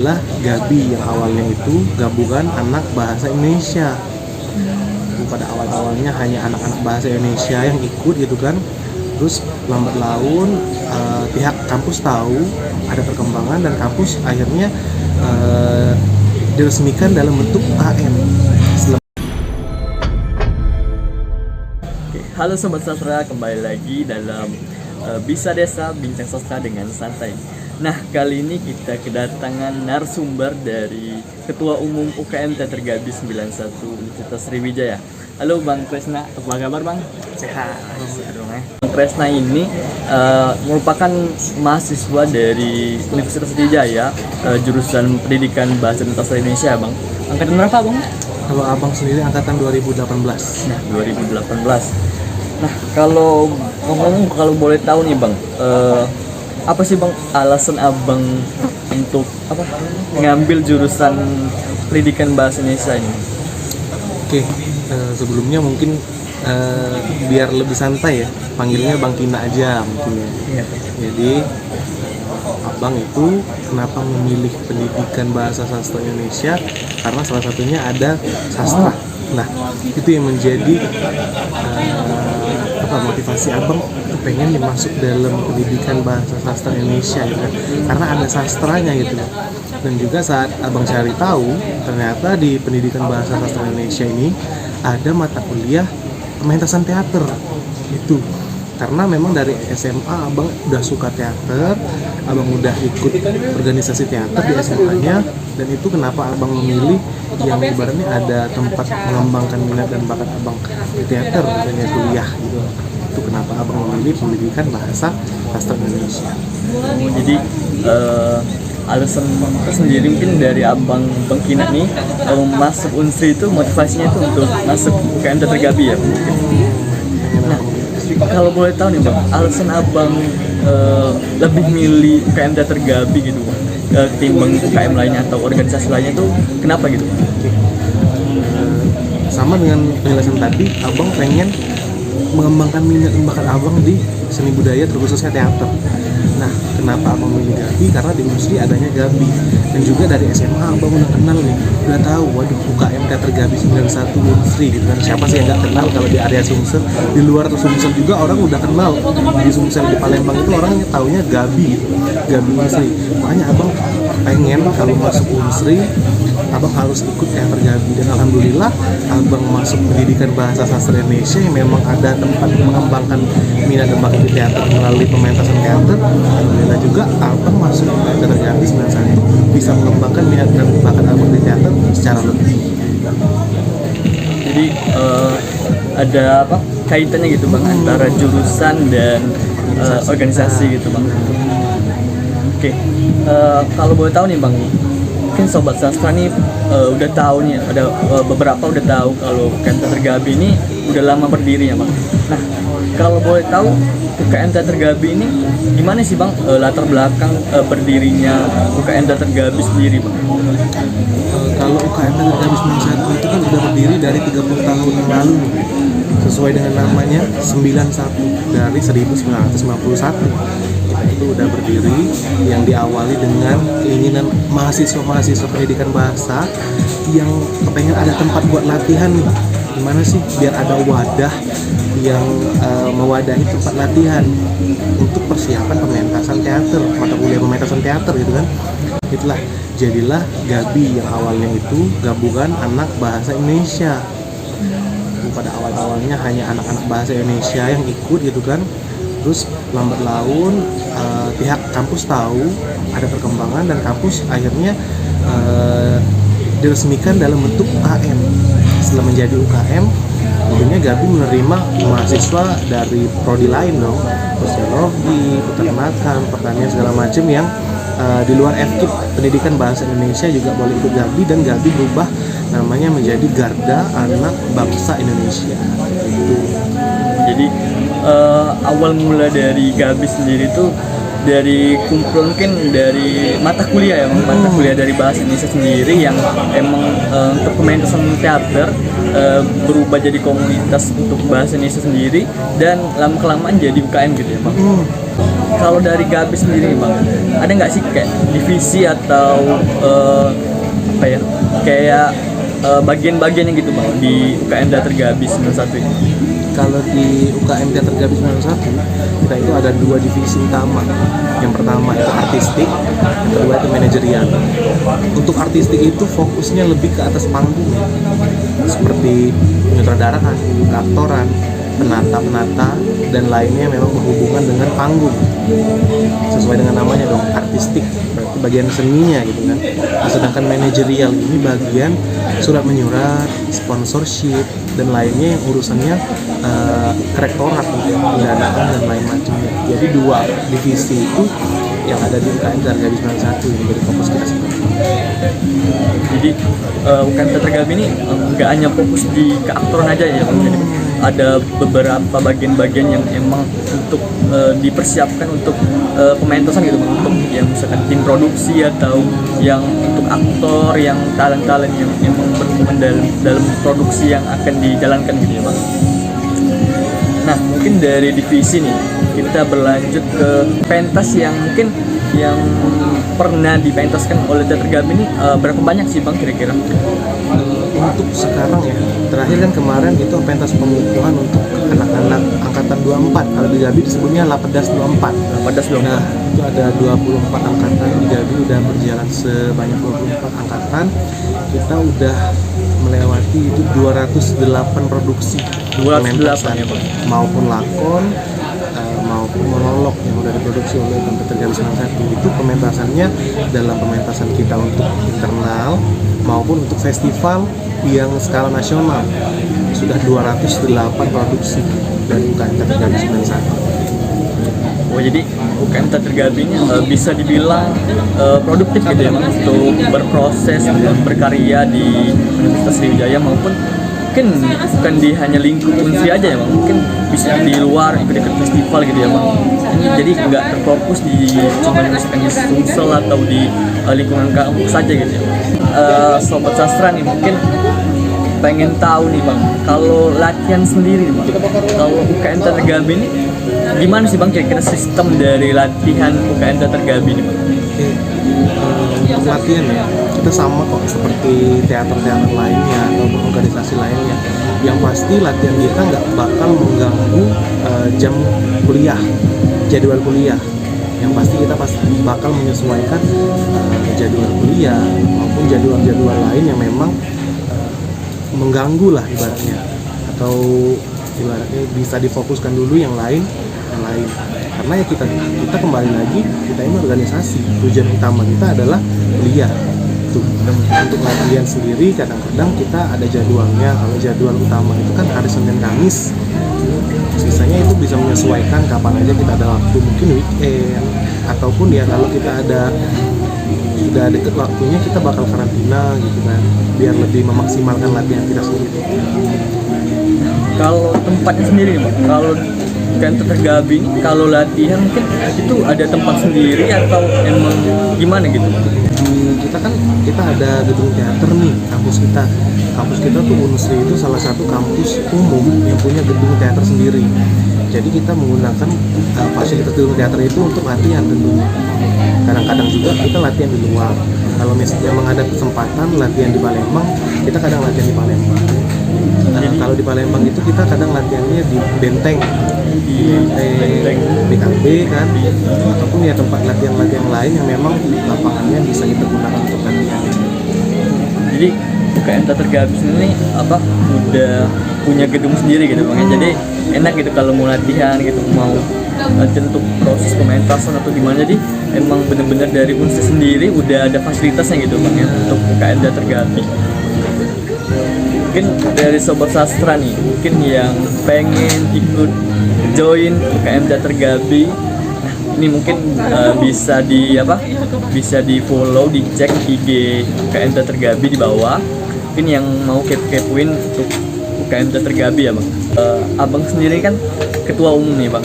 Lah Gabi yang awalnya itu gabungan anak bahasa Indonesia. Pada awalnya hanya anak-anak bahasa Indonesia yang ikut gitu kan. Terus lambat laun pihak kampus tahu ada perkembangan dan kampus akhirnya diresmikan dalam bentuk UKM. Halo Sobat Sastra, kembali lagi dalam Bisa Desa Bincang Sastra dengan Santai. Nah, kali ini kita kedatangan narasumber dari Ketua Umum UKM Teater Gabi 91 Universitas Sriwijaya. Halo Bang Kresna, apa kabar Bang? Sehat. Bang Kresna ini merupakan mahasiswa dari Universitas Sriwijaya, jurusan Pendidikan Bahasa dan Sastra Indonesia, Bang. Angkatan berapa, Bang? Kalau abang sendiri angkatan 2018. Nah, 2018. Nah, kalau ngomong boleh tahu nih Bang, apa sih Bang alasan Abang untuk ngambil jurusan Pendidikan Bahasa Indonesia ini? Oke, sebelumnya mungkin biar lebih santai ya, panggilnya Bang Kina aja mungkin ya. Iya. Jadi abang itu kenapa memilih pendidikan bahasa sastra Indonesia? Karena salah satunya ada sastra. Nah, itu yang menjadi motivasi abang pengen dimasuk dalam pendidikan bahasa sastra Indonesia gitu kan, karena ada sastranya gitu. Dan juga saat abang cari tahu, ternyata di pendidikan bahasa sastra Indonesia ini ada mata kuliah pementasan teater itu. Karena memang dari SMA abang udah suka teater, abang udah ikut organisasi teater di SMA-nya, dan itu kenapa abang memilih yang ibaratnya ada tempat mengembangkan minat dan bakat abang di teater, misalnya kuliah gitu. Itu kenapa abang memilih pendidikan bahasa sastra Indonesia. Jadi alasan sendiri mungkin dari Abang Kina nih masuk Unsri itu motivasinya itu untuk masuk UKM Teater Gabi ya mungkin. Nah, kalau boleh tahu nih Bang, alasan Abang lebih milih UKM Teater Gabi gitu ketimbang UKM lainnya atau organisasi lainnya itu kenapa gitu? Sama dengan penjelasan tadi, abang pengen mengembangkan minat dan bakat abang di seni budaya terkhususnya teater. Nah, kenapa abang milih Gabi? Karena di Unsri adanya Gabi, dan juga dari SMA abang udah kenal nih, udah tahu, waduh UKM Teater Gabi 91 Unsri gitu kan. Siapa sih yang nggak kenal kalau di area Sumsel? Di luar Sumsel juga orang udah kenal. Di Sumsel, di Palembang itu orang taunya Gabi gitu. Gabi Unsri. Makanya abang pengen kalau masuk Unsri abang harus ikut teater Gabi, dan alhamdulillah abang masuk pendidikan bahasa sastra Indonesia yang memang ada tempat mengembangkan minat dan bakat di teater melalui pementasan teater. Alhamdulillah juga abang masuk teater Gabi 91 bisa mengembangkan minat dan bakat abang di teater secara lebih. Jadi ada kaitannya gitu Bang antara jurusan dan organisasi gitu Bang. Oke, kalau boleh tahu nih Bang, mungkin Sobat Sastra nih udah tahu nih, ada beberapa udah tahu kalau UKM Teater Gabi ini udah lama berdiri ya Bang. Nah, kalau boleh tahu UKM Teater Gabi ini gimana sih Bang latar belakang berdirinya UKM Teater Gabi sendiri Bang? Kalau UKM Teater Gabi 91 itu kan udah berdiri dari 30 tahun yang lalu nih. Sesuai dengan namanya 91 dari 1991. Itu udah berdiri, yang diawali dengan keinginan mahasiswa pendidikan bahasa yang kepengen ada tempat buat latihan nih. Gimana sih biar ada wadah yang mewadahi tempat latihan untuk persiapan pementasan teater, mata kuliah pementasan teater gitu kan. Itulah jadilah Gabi yang awalnya itu gabungan anak bahasa Indonesia. Pada awalnya hanya anak-anak bahasa Indonesia yang ikut gitu kan. Terus lambat laun pihak kampus tahu ada perkembangan dan kampus akhirnya diresmikan dalam bentuk UKM. Setelah menjadi UKM, tentunya Gabi menerima mahasiswa dari prodi lain dong, sosiologi, peternakan, pertanian segala macam yang di luar FKIP Pendidikan Bahasa Indonesia juga boleh ikut Gabi, dan Gabi berubah namanya menjadi Garda Anak Bangsa Indonesia. Gitu. Jadi awal mula dari Gabi sendiri tuh dari kumpulan mungkin dari mata kuliah ya, mata kuliah dari bahasa Indonesia sendiri yang emang untuk pementasan teater berubah jadi komunitas untuk bahasa Indonesia sendiri, dan lama kelamaan jadi UKM gitu ya Bang. Kalau dari Gabi sendiri nih bang, ada nggak sih kayak divisi atau apa ya, kayak bagian-bagiannya gitu bang di UKM Teater Gabi 91 ini? Kalau di UKM Teater Gabi 91 kita itu ada dua divisi utama. Yang pertama itu artistik, yang kedua itu manajerial. Untuk artistik itu fokusnya lebih ke atas panggung, seperti penyutradaraan, keaktoran, penata dan lainnya memang berhubungan dengan panggung. Sesuai dengan namanya dong, artistik berarti bagian seninya gitu kan. Sedangkan manajerial ini bagian surat menyurat, sponsorship dan lainnya yang urusannya rektorat, pendanaan dan lain macamnya. Jadi dua divisi itu yang ada di UKM Teater Gabi 91 yang menjadi fokus kita sekarang. Jadi UKM Teater Gabi ini nggak hanya fokus di keaktoran aja ya bang, jadi ada beberapa bagian-bagian yang emang untuk dipersiapkan untuk pementasan gitu bang, untuk yang misalkan tim produksi atau yang untuk aktor, yang talent-talent yang emang berhubungan dalam produksi yang akan dijalankan gitu ya bang. Nah mungkin dari divisi nih kita berlanjut ke pentas yang mungkin yang pernah dipentaskan oleh Teater Gabi ini berapa banyak sih bang kira-kira? Untuk sekarang ya, terakhir kan kemarin itu pentas pengukuhan untuk anak-anak angkatan 24. Kalau di Gabi disebutnya 1824. Nah, itu ada 24 angkatan di Gabi, udah berjalan sebanyak 24 angkatan. Kita udah melewati itu 208 produksi. 208 ya bang? Maupun lakon, maupun monolog yang udah diproduksi oleh Teater Gabi 91. Itu pementasannya dalam pementasan kita untuk internal maupun untuk festival yang skala nasional. Sudah 208 produksi dari UKM Teater Gabi 91. Oh jadi UKM Teater Gabi ini bisa dibilang produktif gitu ya bang, untuk berproses dan berkarya di Universitas Sriwijaya, maupun mungkin bukan di hanya lingkup Unsri aja ya bang, mungkin bisa di luar ikut-ikut festival gitu ya bang. Ini jadi nggak terfokus di cuma misalkan di Sumsel atau di lingkungan kampus saja gitu ya. Sobat sastra nih mungkin pengen tahu nih bang, kalau latihan sendiri nih bang, kalau UKM Teater Gabi ini gimana sih bang kira-kira sistem dari latihan UKM Teater Gabi ini bang? Oke, untuk latihan ya kita sama kok seperti teater-teater lainnya atau organisasi lainnya. Yang pasti latihan kita nggak bakal mengganggu jam kuliah, jadwal kuliah. Yang pasti kita pasti bakal menyesuaikan jadwal kuliah maupun jadwal-jadwal lain yang memang mengganggu lah ibaratnya, atau ibaratnya bisa difokuskan dulu yang lain. Karena ya kita kembali lagi, kita ini organisasi, tujuan utama kita adalah kuliah. Tuh, untuk latihan sendiri kadang-kadang kita ada jadwalnya. Kalau jadwal utama itu kan hari Senin Kamis, sisanya itu bisa menyesuaikan kapan aja kita ada waktu, mungkin weekend ataupun ya kalau kita sudah deket waktunya kita bakal karantina gitu kan, biar lebih memaksimalkan latihan kita sendiri. Kalau tempatnya sendiri bang, kalau UKM Teater Gabi ini kalau latihan mungkin itu ada tempat sendiri atau emang gimana gitu? Kita ada gedung teater nih, kampus kita tuh Unsri itu salah satu kampus umum yang punya gedung teater sendiri. Jadi kita menggunakan fasilitas gedung teater itu untuk latihan tentunya. Kadang-kadang juga kita latihan di luar. Kalau memang ada kesempatan latihan di Palembang, kita kadang latihan di Palembang. Kalau di Palembang itu kita kadang latihannya di Benteng, BKB kan, ataupun ya tempat latihan-latihan lain yang memang lapangannya bisa kita gunakan untuk latihan. Jadi UKM Teater Gabi ini apa udah punya gedung sendiri gitu bang ya, jadi enak gitu kalau mau latihan gitu, mau latihan untuk proses pementasan atau gimana, jadi emang bener-bener dari Unsri sendiri udah ada fasilitasnya gitu bang ya untuk UKM Teater Gabi. Mungkin dari sobat sastra nih, mungkin yang pengen ikut join UKM Teater Gabi, nah ini mungkin bisa di follow, dicek IG UKM Teater Gabi di bawah. Mungkin yang mau kepoin untuk UKM Teater Gabi ya bang. Abang sendiri kan ketua umum nih bang,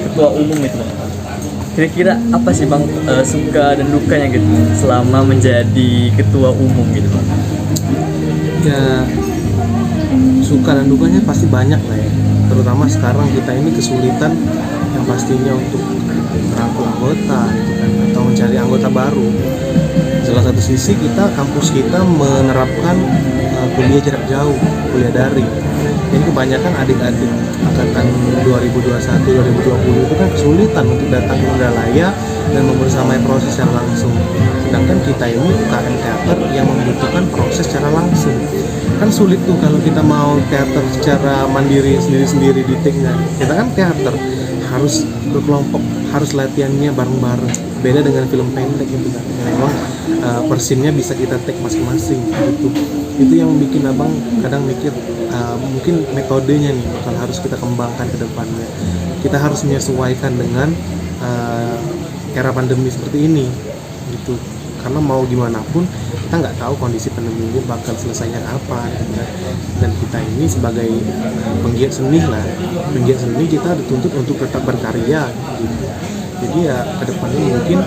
ketua umum itu bang. Kira-kira apa sih bang suka dan dukanya gitu selama menjadi ketua umum gitu bang? Ya suka dan dukanya pasti banyak lah ya, terutama sekarang kita ini kesulitan yang pastinya untuk anggota gitu kan, atau mencari anggota baru. Salah satu sisi kampus kita menerapkan kuliah jarak jauh, kuliah daring. Jadi kebanyakan adik-adik angkatan 2021-2020 itu kan kesulitan untuk datang ke Indralaya dan membersamai proses secara langsung. Sedangkan kita ini UKM teater yang membutuhkan proses secara langsung. Kan sulit tuh kalau kita mau teater secara mandiri sendiri-sendiri di take-nya. Kita kan teater harus berkelompok, harus latihannya bareng-bareng. Beda dengan film pendek gitu kan. Memang persinnya bisa kita take masing-masing gitu. Itu yang bikin abang kadang mikir mungkin metodenya nih bakal harus kita kembangkan ke depannya. Kita harus menyesuaikan dengan era pandemi seperti ini gitu. Karena mau gimana pun kita nggak tahu kondisi pandemi ini bakal selesainya kapan gitu kan. Dan kita ini sebagai penggiat seni lah, penggiat seni kita dituntut untuk tetap berkarya gitu. Jadi ya kedepannya mungkin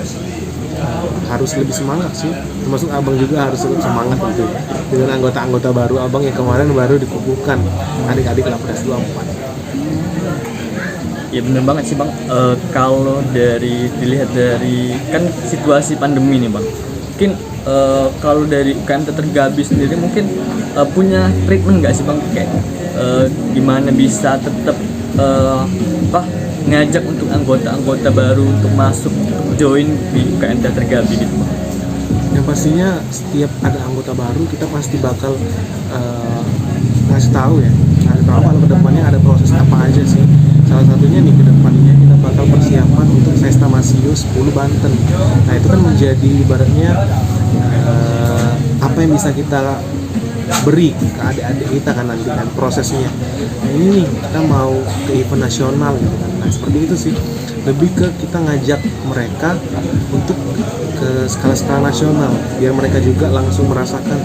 harus lebih semangat sih, termasuk abang juga harus lebih semangat gitu dengan anggota-anggota baru abang yang kemarin baru dikukuhkan, adik-adik Lapidas 24. Ya bener banget sih bang. Kalau dilihat dari kan situasi pandemi nih bang, mungkin kalau dari UKM Teater Gabi sendiri mungkin punya treatment nggak sih bang, kayak gimana bisa tetap ngajak untuk anggota-anggota baru untuk masuk join di UKM Teater Gabi gitu bang? Yang pastinya setiap ada anggota baru kita pasti bakal ngasih tahu kalau kedepannya ada proses apa aja sih. Salah satunya nih kedepannya kita bakal persiapan untuk Festa Masio 10 Banten. Nah itu kan menjadi ibaratnya apa yang bisa kita beri ke adik-adik kita kan nanti kan prosesnya. Nah ini nih kita mau ke event nasional gitu kan. Nah seperti itu sih, lebih ke kita ngajak mereka untuk ke skala-skala nasional biar mereka juga langsung merasakan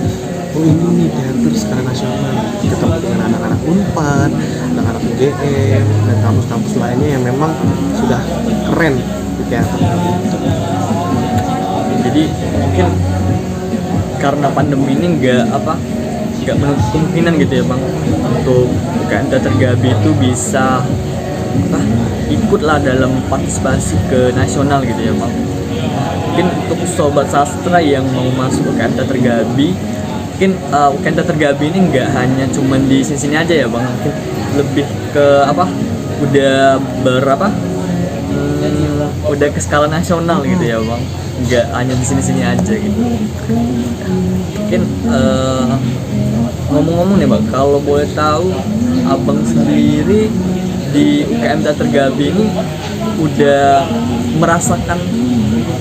oh ini nih teater skala nasional, ketemu dengan anak-anak Unpad, anak-anak UGM dan kampus-kampus lainnya yang memang sudah keren di teater. Jadi mungkin karena pandemi ini nggak menutup kemungkinan gitu ya bang, untuk UKM Teater Gabi itu bisa ikutlah dalam partisipasi ke nasional gitu ya bang. Mungkin untuk sobat sastra yang mau masuk UKM Teater Gabi, mungkin UKM Teater Gabi ini nggak hanya cuman di sini aja ya bang, mungkin lebih ke udah ke skala nasional gitu ya bang, nggak hanya di sini aja gitu. Mungkin ngomong-ngomong nih bang, kalau boleh tahu abang sendiri di UKM Teater Gabi ini udah merasakan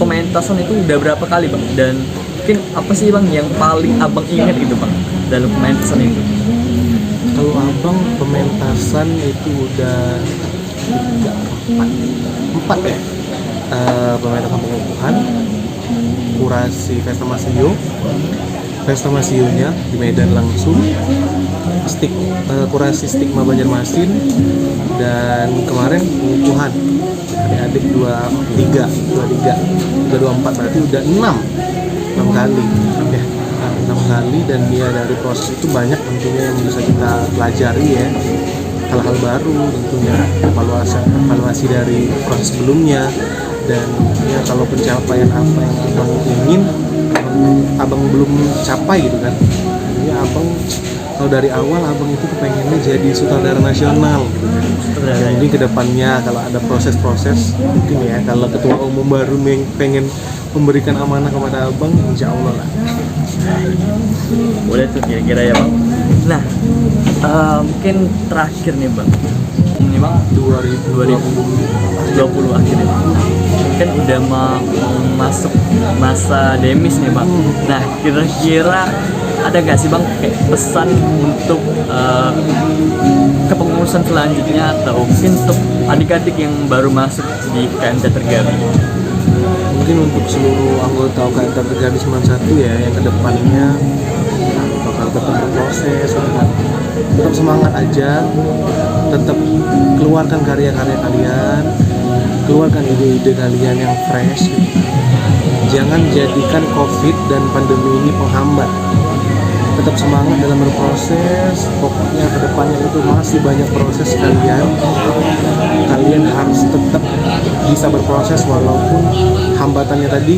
pementasan itu udah berapa kali bang, dan mungkin apa sih bang yang paling abang ingat gitu bang dalam pementasan itu? Kalau abang pementasan itu udah 4 ya. Pementasan pengukuhan, kurasi Festa Masio, Festa Masionya di Medan langsung, kurasi stigma Banjarmasin, dan kemarin pengukuhan adik-adik 23, 24, berarti udah 6 kali ya, 6 kali. Dan dia dari proses itu banyak tentunya yang bisa kita pelajari ya, hal-hal baru tentunya, evaluasi dari proses sebelumnya. Dan ya kalau pencapaian apa yang abang ingin abang belum capai gitu kan, ya abang kalau dari awal abang itu kepengennya jadi sutradara nasional gitu kan. Jadi kedepannya kalau ada proses-proses mungkin ya, kalau ketua umum baru pengen memberikan amanah kepada abang, insya Allah lah. Boleh tuh kira-kira ya bang. Nah mungkin terakhir nih bang, ini bang 2020 akhirnya kan udah mau masuk masa demis nih bang. Nah kira-kira ada gak sih bang kayak pesan untuk kepengurusan selanjutnya, atau mungkin untuk adik-adik yang baru masuk di UKM Teater Gabi? Mungkin untuk seluruh anggota UKM Teater Gabi 91 ya, yang kedepannya bakal tetap berproses, tetap semangat aja, tetap keluarkan karya-karya kalian, keluarkan ide-ide kalian yang fresh gitu. Jangan jadikan COVID dan pandemi ini penghambat. tetap semangat dalam berproses. Pokoknya kedepannya itu masih banyak proses kalian harus tetap bisa berproses walaupun hambatannya tadi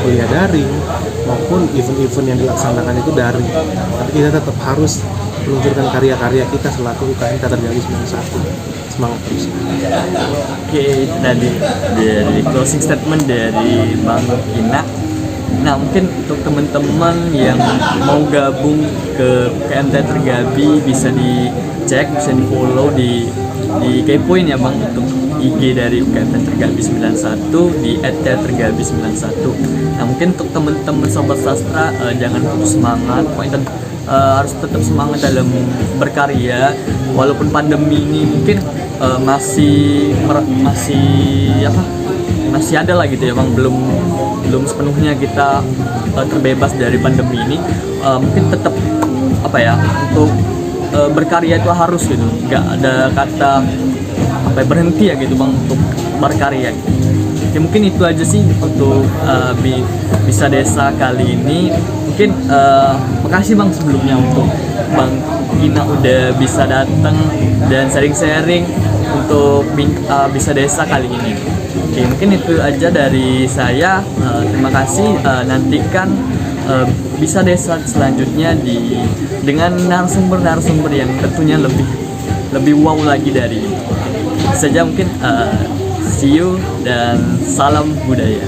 kuliah daring maupun event-event yang dilaksanakan itu daring, tapi kita tetap harus meluncurkan karya-karya kita selaku UKM Teater Gabi 91. Semangat terus. Oke, itu tadi dari closing statement dari Bang Ina. Nah, mungkin untuk teman-teman yang mau gabung ke UKM Teater Gabi bisa dicek, bisa di-follow, di kepoin ya Bang, untuk IG dari UKM Teater Gabi 91 di @teatergabi91. Nah, mungkin untuk teman-teman sobat sastra jangan putus semangat, pokoknya harus tetap semangat dalam berkarya walaupun pandemi ini mungkin masih ada lah gitu ya Bang, belum sepenuhnya kita terbebas dari pandemi ini. Mungkin tetap untuk berkarya itu harus gitu, nggak ada kata berhenti ya gitu Bang untuk berkarya. Ya mungkin itu aja sih untuk Bisa Desa kali ini. Mungkin makasih Bang sebelumnya untuk Bang Ina udah bisa datang dan sharing-sharing untuk Bisa Desa kali ini. Oke, mungkin itu aja dari saya. Terima kasih. Nantikan Bisa Desa selanjutnya dengan narasumber yang tentunya lebih wow lagi dari ini. Saja mungkin see you dan salam budaya.